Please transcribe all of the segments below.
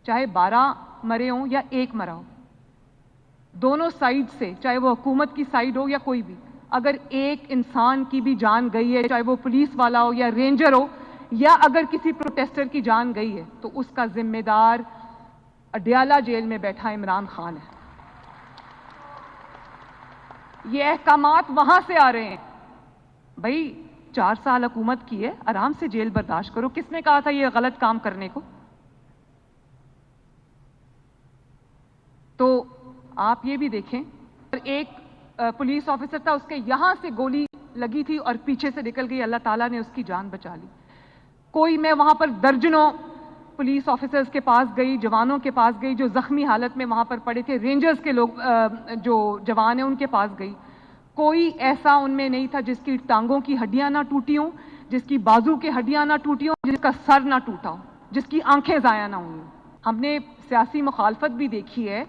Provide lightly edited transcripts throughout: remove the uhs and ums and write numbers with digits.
چاہے 12 مرے ہوں یا 1 مرا ہو، دونوں سائیڈ سے، چاہے وہ حکومت کی سائیڈ ہو یا کوئی بھی، اگر ایک انسان کی بھی جان گئی ہے، چاہے وہ پولیس والا ہو یا رینجر ہو، یا اگر کسی پروٹیسٹر کی جان گئی ہے، تو اس کا ذمہ دار اڈیالہ جیل میں بیٹھا عمران خان ہے۔ یہ احکامات وہاں سے آ رہے ہیں۔ بھائی 4 سال حکومت کی ہے، آرام سے جیل برداشت کرو۔ کس نے کہا تھا یہ غلط کام کرنے کو؟ تو آپ یہ بھی دیکھیں، ایک پولیس آفیسر تھا، اس کے یہاں سے گولی لگی تھی اور پیچھے سے نکل گئی، اللہ تعالیٰ نے اس کی جان بچا لی۔ کوئی، میں وہاں پر درجنوں پولیس آفیسرز کے پاس گئی، جوانوں کے پاس گئی جو زخمی حالت میں وہاں پر پڑے تھے، رینجرز کے لوگ جو جوان ہیں ان کے پاس گئی۔ کوئی ایسا ان میں نہیں تھا جس کی ٹانگوں کی ہڈیاں نہ ٹوٹی ہوں، جس کی بازو کی ہڈیاں نہ ٹوٹی ہوں، جس کا سر نہ ٹوٹا ہو، جس کی آنکھیں ضائع نہ ہوئی ہوں۔ ہم نے سیاسی مخالفت بھی دیکھی ہے،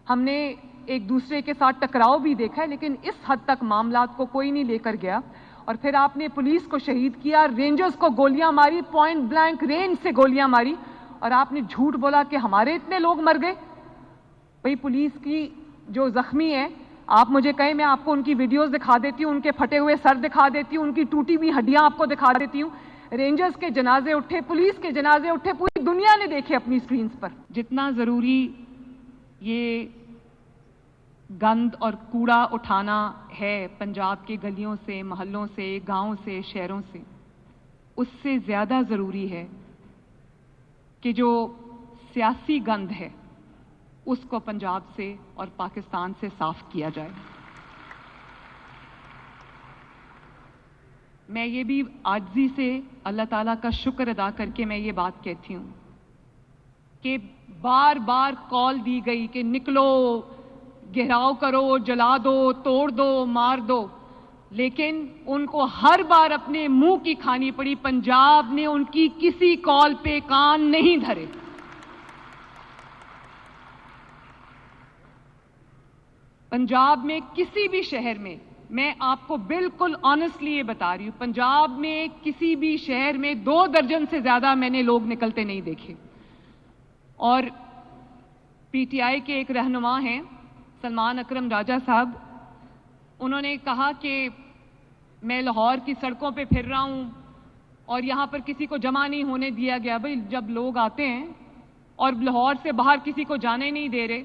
ہم نے ایک دوسرے کے ساتھ ٹکراؤ بھی دیکھا ہے، لیکن اس حد تک معاملات کو کوئی نہیں لے کر گیا۔ اور پھر آپ نے پولیس کو شہید کیا، رینجرز کو گولیاں ماری، پوائنٹ بلینک رینج سے گولیاں ماری، اور آپ نے جھوٹ بولا کہ ہمارے اتنے لوگ مر گئے۔ بھئی پولیس کی جو زخمی ہے، آپ مجھے کہیں، میں آپ کو ان کی ویڈیوز دکھا دیتی ہوں، ان کے پھٹے ہوئے سر دکھا دیتی ہوں، ان کی ٹوٹی ہوئی ہڈیاں آپ کو دکھا دیتی ہوں۔ رینجرز کے جنازے اٹھے، پولیس کے جنازے اٹھے، پوری دنیا نے دیکھے اپنی سکرینز پر۔ جتنا ضروری یہ گند اور کوڑا اٹھانا ہے پنجاب کی گلیوں سے، محلوں سے، گاؤں سے، شہروں سے، اس سے زیادہ ضروری ہے کہ جو سیاسی گند ہے اس کو پنجاب سے اور پاکستان سے صاف کیا جائے۔ میں یہ بھی عاجزی سے اللہ تعالیٰ کا شکر ادا کر کے میں یہ بات کہتی ہوں کہ بار بار کال دی گئی کہ نکلو، گھیراؤ کرو، جلا دو، توڑ دو، مار دو، لیکن ان کو ہر بار اپنے منہ کی کھانی پڑی۔ پنجاب نے ان کی کسی کال پہ کان نہیں دھرے۔ پنجاب میں کسی بھی شہر میں، میں آپ کو بالکل آنیسٹلی یہ بتا رہی ہوں، پنجاب میں کسی بھی شہر میں 2 درجن سے زیادہ میں نے لوگ نکلتے نہیں دیکھے۔ اور پی ٹی آئی کے ایک رہنما ہیں سلمان اکرم راجہ صاحب، انہوں نے کہا کہ میں لاہور کی سڑکوں پہ پھر رہا ہوں اور یہاں پر کسی کو جمع نہیں ہونے دیا گیا۔ بھئی جب لوگ آتے ہیں اور لاہور سے باہر کسی کو جانے نہیں دے رہے،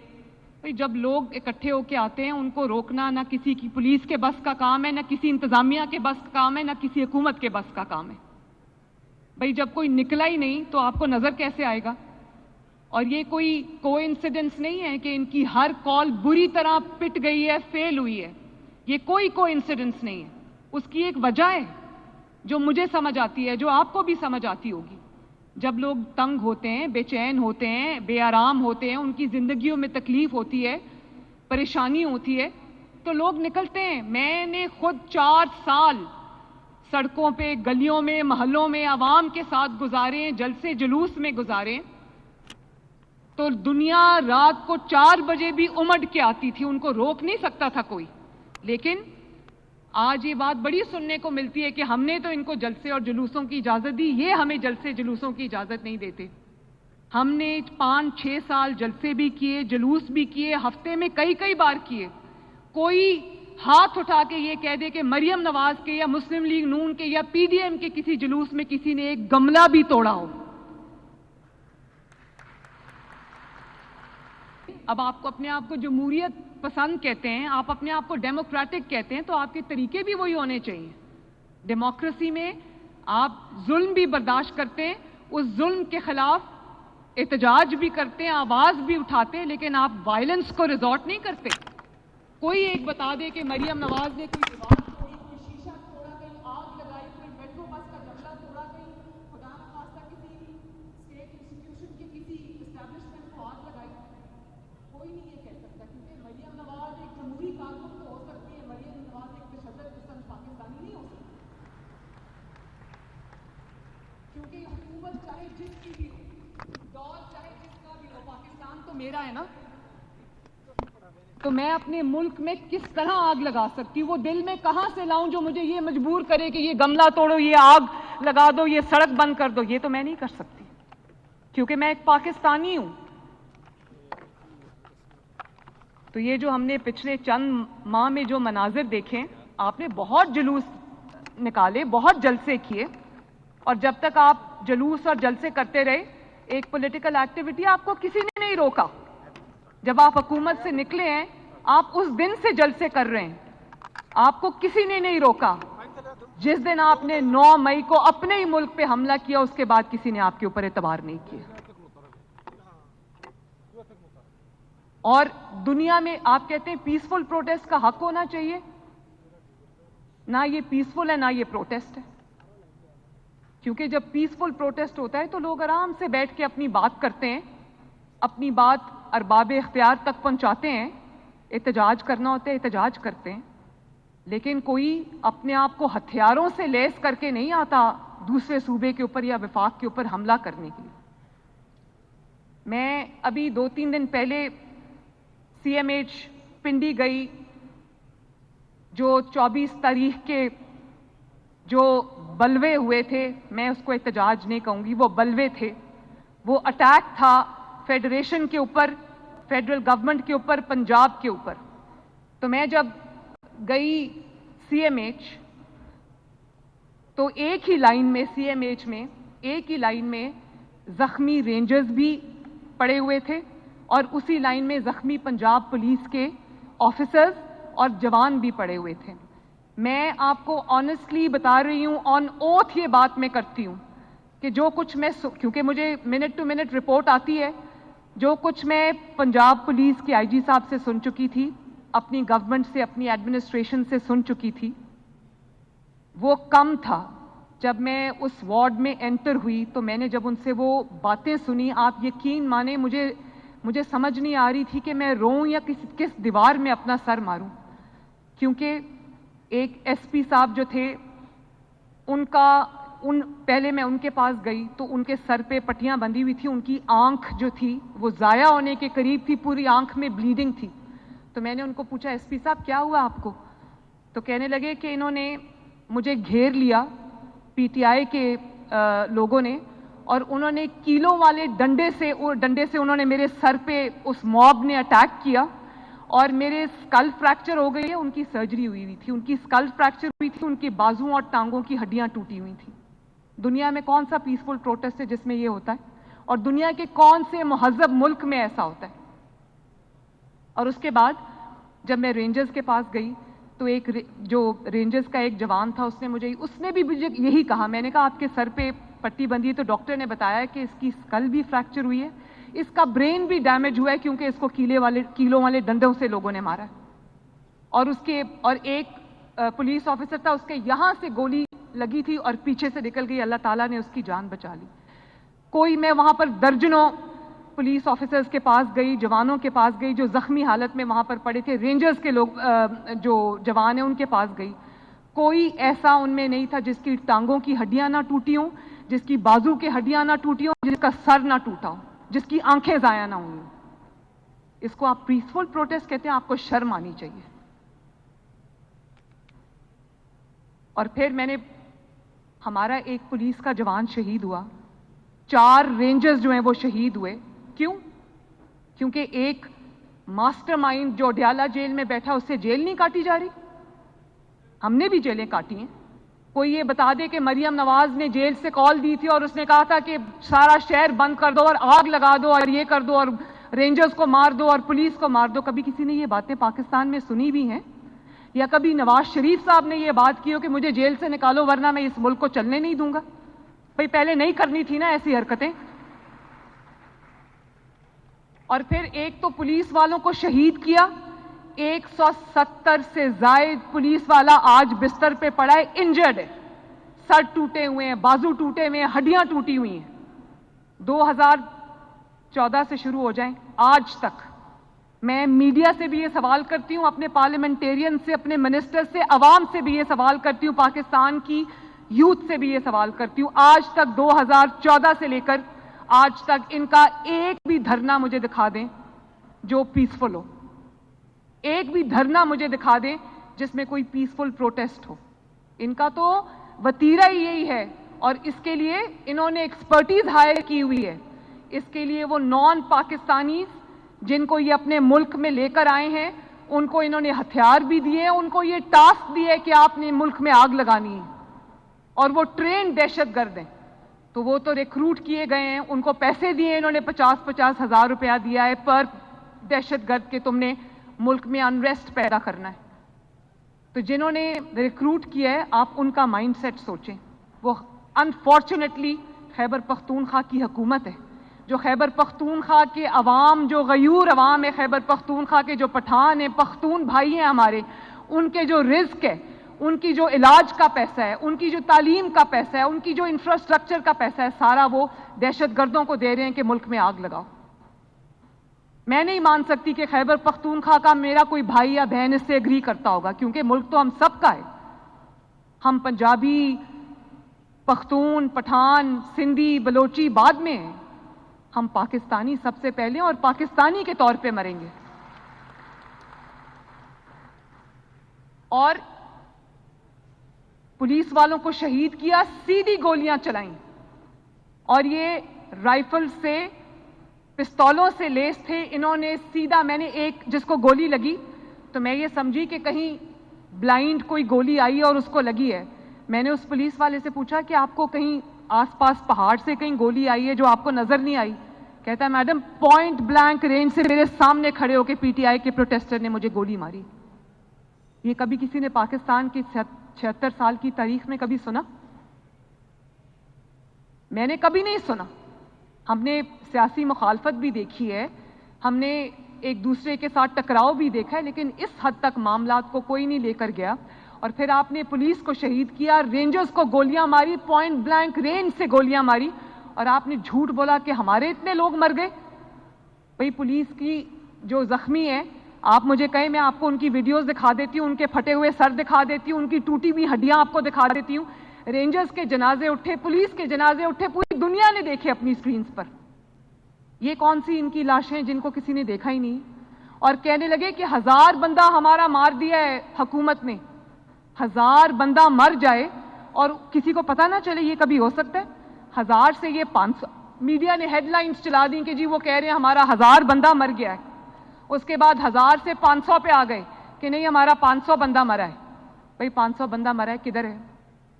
بھئی جب لوگ اکٹھے ہو کے آتے ہیں ان کو روکنا نہ کسی کی پولیس کے بس کا کام ہے، نہ کسی انتظامیہ کے بس کا کام ہے، نہ کسی حکومت کے بس کا کام ہے۔ بھئی جب کوئی نکلا ہی نہیں تو آپ کو نظر کیسے آئے گا؟ اور یہ کوئی کوئنسیڈنس نہیں ہے کہ ان کی ہر کال بری طرح پٹ گئی ہے، فیل ہوئی ہے۔ یہ کوئی کوئنسیڈنس نہیں ہے، اس کی ایک وجہ ہے جو مجھے سمجھ آتی ہے، جو آپ کو بھی سمجھ آتی ہوگی۔ جب لوگ تنگ ہوتے ہیں، بے چین ہوتے ہیں، بے آرام ہوتے ہیں، ان کی زندگیوں میں تکلیف ہوتی ہے، پریشانی ہوتی ہے، تو لوگ نکلتے ہیں۔ میں نے خود 4 سال سڑکوں پہ، گلیوں میں، محلوں میں عوام کے ساتھ گزارے ہیں، جلسے جلوس میں گزارے ہیں، تو دنیا رات کو 4 بجے بھی امڑ کے آتی تھی، ان کو روک نہیں سکتا تھا کوئی۔ لیکن آج یہ بات بڑی سننے کو ملتی ہے کہ ہم نے تو ان کو جلسے اور جلوسوں کی اجازت دی، یہ ہمیں جلسے جلوسوں کی اجازت نہیں دیتے۔ ہم نے 5-6 سال جلسے بھی کیے، جلوس بھی کیے، ہفتے میں کئی بار کیے۔ کوئی ہاتھ اٹھا کے یہ کہہ دے کہ مریم نواز کے یا مسلم لیگ نون کے یا پی ڈی ایم کے کسی جلوس میں کسی نے ایک گملہ بھی توڑا ہو۔ اب آپ کو اپنے آپ کو جمہوریت پسند کہتے ہیں، آپ اپنے آپ کو ڈیموکریٹک کہتے ہیں، تو آپ کے طریقے بھی وہی ہونے چاہیے۔ ڈیموکریسی میں آپ ظلم بھی برداشت کرتے ہیں، اس ظلم کے خلاف احتجاج بھی کرتے ہیں، آواز بھی اٹھاتے ہیں، لیکن آپ وائلنس کو ریزورٹ نہیں کرتے۔ کوئی ایک بتا دے کہ مریم نواز نے کوئی دیوار توڑی، کوئی شیشہ توڑا، کہیں آگ لگائی، کوئی میٹرو بس کا جنگلہ توڑا، کہیں خدا نخواستہ کسی اسٹیٹ انسٹیٹیوشن کی کسی اسٹیبلشمنٹ کو آگ لگائی، کوئی نہیں یہ کہہ سکتا، کیونکہ مریم نواز ایک جمہوری کارکن تو ہو سکتی ہے، مریم نواز ایک تشدد پسند پاکستانی نہیں ہو سکتی، کیونکہ یہ حکومت چاہے جس کی بھی ہو، دور چاہے جس کا بھی ہو، پاکستان تو میرا ہے نا، تو میں اپنے ملک میں کس طرح آگ لگا سکتی ہوں؟ وہ دل میں کہاں سے لاؤں جو مجھے یہ مجبور کرے کہ یہ گملہ توڑو، یہ آگ لگا دو، یہ سڑک بند کر دو؟ یہ تو میں نہیں کر سکتی، کیونکہ میں ایک پاکستانی ہوں، تو یہ جو ہم نے پچھلے چند ماہ میں جو مناظر دیکھے، آپ نے بہت جلوس نکالے، بہت جلسے کیے، اور جب تک آپ جلوس اور جلسے کرتے رہے، ایک پولیٹیکل ایکٹیویٹی آپ کو کسی نے نہیں روکا۔ جب آپ حکومت سے نکلے ہیں، آپ اس دن سے جلسے کر رہے ہیں، آپ کو کسی نے نہیں روکا۔ جس دن آپ نے 9 مئی کو اپنے ہی ملک پہ حملہ کیا، اس کے بعد کسی نے آپ کے اوپر اعتبار نہیں کیا۔ اور دنیا میں آپ کہتے ہیں پیسفل پروٹیسٹ کا حق ہونا چاہیے، نہ یہ پیسفل ہے نہ یہ پروٹیسٹ ہے، کیونکہ جب پیسفل پروٹیسٹ ہوتا ہے تو لوگ آرام سے بیٹھ کے اپنی بات کرتے ہیں، اپنی بات ارباب اختیار تک پہنچاتے ہیں۔ احتجاج کرنا ہوتا ہے، احتجاج کرتے ہیں، لیکن کوئی اپنے آپ کو ہتھیاروں سے لیس کر کے نہیں آتا دوسرے صوبے کے اوپر یا وفاق کے اوپر حملہ کرنے کے لیے۔ میں ابھی 2-3 دن پہلے سی ایم ایچ پنڈی گئی، جو 24 تاریخ کے جو بلوے ہوئے تھے، میں اس کو احتجاج نہیں کہوں گی، وہ بلوے تھے، وہ اٹیک تھا فیڈریشن کے اوپر، فیڈرل گورنمنٹ کے اوپر، پنجاب کے اوپر۔ تو میں جب گئی سی ایم ایچ، تو ایک ہی لائن میں سی ایم ایچ میں ایک ہی لائن میں زخمی رینجرز بھی پڑے ہوئے تھے، اور اسی لائن میں زخمی پنجاب پولیس کے آفیسرز اور جوان بھی پڑے ہوئے تھے۔ میں آپ کو آنیسٹلی بتا رہی ہوں، آن اوتھ یہ بات میں کرتی ہوں کہ جو کچھ میں کیونکہ مجھے منٹ ٹو منٹ رپورٹ آتی ہے، جو کچھ میں پنجاب پولیس کے آئی جی صاحب سے سن چکی تھی، اپنی گورنمنٹ سے، اپنی ایڈمنسٹریشن سے سن چکی تھی، وہ کم تھا۔ جب میں اس وارڈ میں انٹر ہوئی تو میں نے جب ان سے وہ باتیں سنی، آپ یقین مانیں مجھے سمجھ نہیں آ رہی تھی کہ میں روؤں یا کس دیوار میں اپنا سر ماروں، کیونکہ ایک ایس پی صاحب جو تھے، پہلے میں ان کے پاس گئی تو ان کے سر پہ پٹیاں بندھی ہوئی تھی، ان کی آنکھ جو تھی وہ ضائع ہونے کے قریب تھی، پوری آنکھ میں بلیڈنگ تھی۔ تو میں نے ان کو پوچھا، ایس پی صاحب کیا ہوا آپ کو؟ تو کہنے لگے کہ انہوں نے مجھے گھیر لیا، پی ٹی آئی کے لوگوں نے، اور انہوں نے کیلوں والے ڈنڈے سے انہوں نے میرے سر پہ، اس موب نے اٹیک کیا، اور میرے اسکل فریکچر ہو گئی ہے۔ ان کی سرجری ہوئی تھی، ان کی اسکل فریکچر ہوئی تھی، ان کی بازو اور ٹانگوں کی ہڈیاں ٹوٹی ہوئی تھیں۔ دنیا میں کون سا پیسفل پروٹیسٹ ہے جس میں یہ ہوتا ہے؟ اور دنیا کے کون سے مہذب ملک میں ایسا ہوتا ہے؟ اور اس کے بعد جب میں رینجرز کے پاس گئی تو ایک جو رینجرز کا ایک جوان تھا، اس نے بھی مجھے یہی کہا۔ میں نے کہا آپ کے سر پہ پٹی بندھی ہے، تو ڈاکٹر نے بتایا کہ اس کی اسکل بھی فریکچر ہوئی ہے، اس کا برین بھی ڈیمیج ہوا ہے، کیونکہ اس کو کیلوں والے ڈنڈوں سے لوگوں نے مارا ہے۔ اور ایک پولیس آفیسر تھا، اس کے یہاں سے گولی لگی تھی اور پیچھے سے نکل گئی، اللہ تعالیٰ نے اس کی جان بچا لی۔ میں وہاں پر درجنوں پولیس آفیسرز کے پاس گئی، جوانوں کے پاس گئی جو زخمی حالت میں وہاں پر پڑے تھے، رینجرز کے لوگ جو جوان ہیں ان کے پاس گئی۔ کوئی ایسا ان میں نہیں تھا جس کی ٹانگوں کی ہڈیاں نہ ٹوٹی ہوں، جس کی بازو کی ہڈیاں نہ ٹوٹی ہوں، جس کا سر نہ ٹوٹا ہو، جس کی آنکھیں ضائع نہ ہوئی۔ اس کو آپ پیسفل پروٹیسٹ کہتے ہیں، آپ کو شرم آنی چاہیے۔ اور پھر ہمارا ایک پولیس کا جوان شہید ہوا، 4 رینجرز جو ہیں وہ شہید ہوئے۔ کیوں؟ کیونکہ ایک ماسٹر مائنڈ جو ڈیالہ جیل میں بیٹھا، اس سے جیل نہیں کاٹی جا رہی؟ ہم نے بھی جیلیں کاٹی ہیں۔ کوئی یہ بتا دے کہ مریم نواز نے جیل سے کال دی تھی اور اس نے کہا تھا کہ سارا شہر بند کر دو اور آگ لگا دو اور یہ کر دو اور رینجرز کو مار دو اور پولیس کو مار دو؟ کبھی کسی نے یہ باتیں پاکستان میں سنی بھی ہیں؟ یا کبھی نواز شریف صاحب نے یہ بات کی ہو کہ مجھے جیل سے نکالو ورنہ میں اس ملک کو چلنے نہیں دوں گا؟ بھئی پہلے نہیں کرنی تھی نا ایسی حرکتیں۔ اور پھر ایک تو پولیس والوں کو شہید کیا، 170 سے زائد پولیس والا آج بستر پہ پڑا ہے، انجرڈ ہے، سر ٹوٹے ہوئے ہیں، بازو ٹوٹے ہوئے ہیں، ہڈیاں ٹوٹی ہوئی ہیں۔ 2014 سے شروع ہو جائیں آج تک میں میڈیا سے بھی یہ سوال کرتی ہوں، اپنے پارلیمنٹیرین سے، اپنے منسٹر سے، عوام سے بھی یہ سوال کرتی ہوں، پاکستان کی یوتھ سے بھی یہ سوال کرتی ہوں، آج تک 2014 سے لے کر آج تک ان کا ایک بھی دھرنا مجھے دکھا دیں جو پیسفل ہو، ایک بھی دھرنا مجھے دکھا دیں جس میں کوئی پیسفل پروٹیسٹ ہو۔ ان کا تو وتیرہ ہی یہی ہے، اور اس کے لیے انہوں نے ایکسپرٹیز ہائر کی ہوئی ہے۔ اس کے لیے وہ نان پاکستانیز جن کو یہ اپنے ملک میں لے کر آئے ہیں ان کو انہوں نے ہتھیار بھی دیے, ان کو یہ ٹاسک دیے کہ آپ نے ملک میں آگ لگانی ہے, اور وہ ٹرین دہشت گرد ہیں. تو وہ تو ریکروٹ کیے گئے ہیں, ان کو پیسے دیے انہوں نے 50,000 ہزار روپیہ دیا ہے پر دہشت گرد کہ تم نے ملک میں انریسٹ پیدا کرنا ہے. تو جنہوں نے ریکروٹ کیا ہے آپ ان کا مائنڈ سیٹ سوچیں. وہ انفارچونیٹلی خیبر پختونخوا کی حکومت ہے, جو خیبر پختونخوا کے عوام, جو غیور عوام ہے خیبر پختونخوا کے, جو پٹھان ہیں, پختون بھائی ہیں ہمارے, ان کے جو رزق ہے, ان کی جو علاج کا پیسہ ہے, ان کی جو تعلیم کا پیسہ ہے, ان کی جو انفراسٹرکچر کا پیسہ ہے, سارا وہ دہشت گردوں کو دے رہے ہیں کہ ملک میں آگ لگاؤ. میں نہیں مان سکتی کہ خیبر پختونخوا کا میرا کوئی بھائی یا بہن اس سے ایگری کرتا ہوگا, کیونکہ ملک تو ہم سب کا ہے. ہم پنجابی, پختون, پٹھان, سندھی, بلوچی بعد میں ہیں. ہم پاکستانی سب سے پہلے اور پاکستانی کے طور پہ مریں گے. اور پولیس والوں کو شہید کیا, سیدھی گولیاں چلائیں, اور یہ رائفل سے, پستولوں سے لیس تھے. انہوں نے سیدھا, میں نے ایک جس کو گولی لگی تو میں یہ سمجھی کہ کہیں بلائنڈ کوئی گولی آئی اور اس کو لگی ہے. میں نے اس پولیس والے سے پوچھا کہ آپ کو کہیں آس پاس پہاڑ سے کہیں گولی آئی ہے جو آپ کو نظر نہیں آئی؟ کہتا ہے میڈم پوائنٹ بلینک رینج سے میرے سامنے کھڑے ہو کے پی ٹی آئی کے پروٹیسٹر نے مجھے گولی ماری. یہ کبھی کسی نے پاکستان کی 76 سال کی تاریخ میں کبھی سنا؟ میں نے کبھی نہیں سنا. ہم نے سیاسی مخالفت بھی دیکھی ہے, ہم نے ایک دوسرے کے ساتھ ٹکراؤ بھی دیکھا ہے, لیکن اس حد تک معاملات کو کوئی نہیں لے کر گیا. اور پھر آپ نے پولیس کو شہید کیا, رینجرز کو گولیاں ماری, پوائنٹ بلینک رینج سے گولیاں ماری, اور آپ نے جھوٹ بولا کہ ہمارے اتنے لوگ مر گئے. بھئی پولیس کی جو زخمی ہے, آپ مجھے کہیں میں آپ کو ان کی ویڈیوز دکھا دیتی ہوں, ان کے پھٹے ہوئے سر دکھا دیتی ہوں, ان کی ٹوٹی ہوئی ہڈیاں آپ کو دکھا دیتی ہوں. رینجرز کے جنازے اٹھے, پولیس کے جنازے اٹھے, پوری دنیا نے دیکھے اپنی سکرینز پر. یہ کون سی ان کی لاشیں جن کو کسی نے دیکھا ہی نہیں؟ اور کہنے لگے کہ 1000 بندہ ہمارا مار دیا ہے حکومت نے. 1000 بندہ مر جائے اور کسی کو پتہ نہ چلے, یہ کبھی ہو سکتا ہے؟ 1000 سے یہ 500, میڈیا نے ہیڈ لائنز چلا دیں کہ جی وہ کہہ رہے ہیں ہمارا 1000 بندہ مر گیا ہے. اس کے بعد 1000 سے 500 پہ آ گئے کہ نہیں ہمارا 500 بندہ مرا ہے. بھئی 500 بندہ مرا ہے, کدھر ہے؟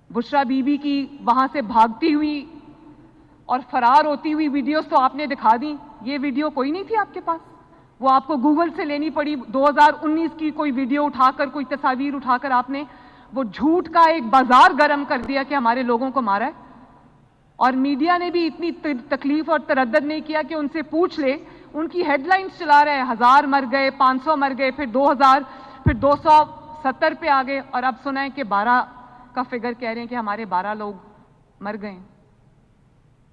بشرا بی بی کی وہاں سے بھاگتی ہوئی اور فرار ہوتی ہوئی ویڈیوز تو آپ نے دکھا دی. یہ ویڈیو کوئی نہیں تھی آپ کے پاس, وہ آپ کو گوگل سے لینی پڑی. 2019 کی کوئی ویڈیو اٹھا کر, کوئی تصاویر اٹھا کر آپ نے وہ جھوٹ کا ایک بازار گرم کر دیا کہ ہمارے لوگوں کو مارا ہے. اور میڈیا نے بھی اتنی تکلیف اور تردد نہیں کیا کہ ان سے پوچھ لے. ان کی ہیڈ لائنز چلا رہے ہیں 1000 مر گئے, 500 مر گئے, پھر 2000, پھر 270 پہ آ گئے, اور اب سنائیں کہ 12 کا فگر کہہ رہے ہیں کہ ہمارے 12 لوگ مر گئے.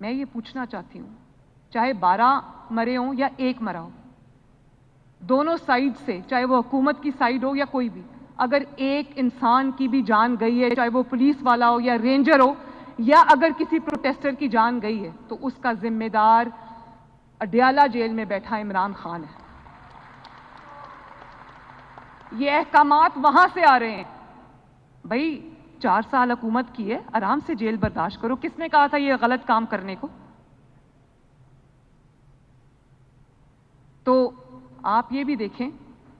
میں یہ پوچھنا چاہتی ہوں, چاہے 12 مرے ہوں یا 1 مرا ہو, دونوں سائیڈ سے, چاہے وہ حکومت کی سائیڈ ہو یا کوئی بھی, اگر ایک انسان کی بھی جان گئی ہے, چاہے وہ پولیس والا ہو یا رینجر ہو, یا اگر کسی پروٹیسٹر کی جان گئی ہے, تو اس کا ذمہ دار اڈیالہ جیل میں بیٹھا عمران خان ہے. یہ احکامات وہاں سے آ رہے ہیں. بھائی 4 سال حکومت کی ہے, آرام سے جیل برداشت کرو. کس نے کہا تھا یہ غلط کام کرنے کو؟ تو آپ یہ بھی دیکھیں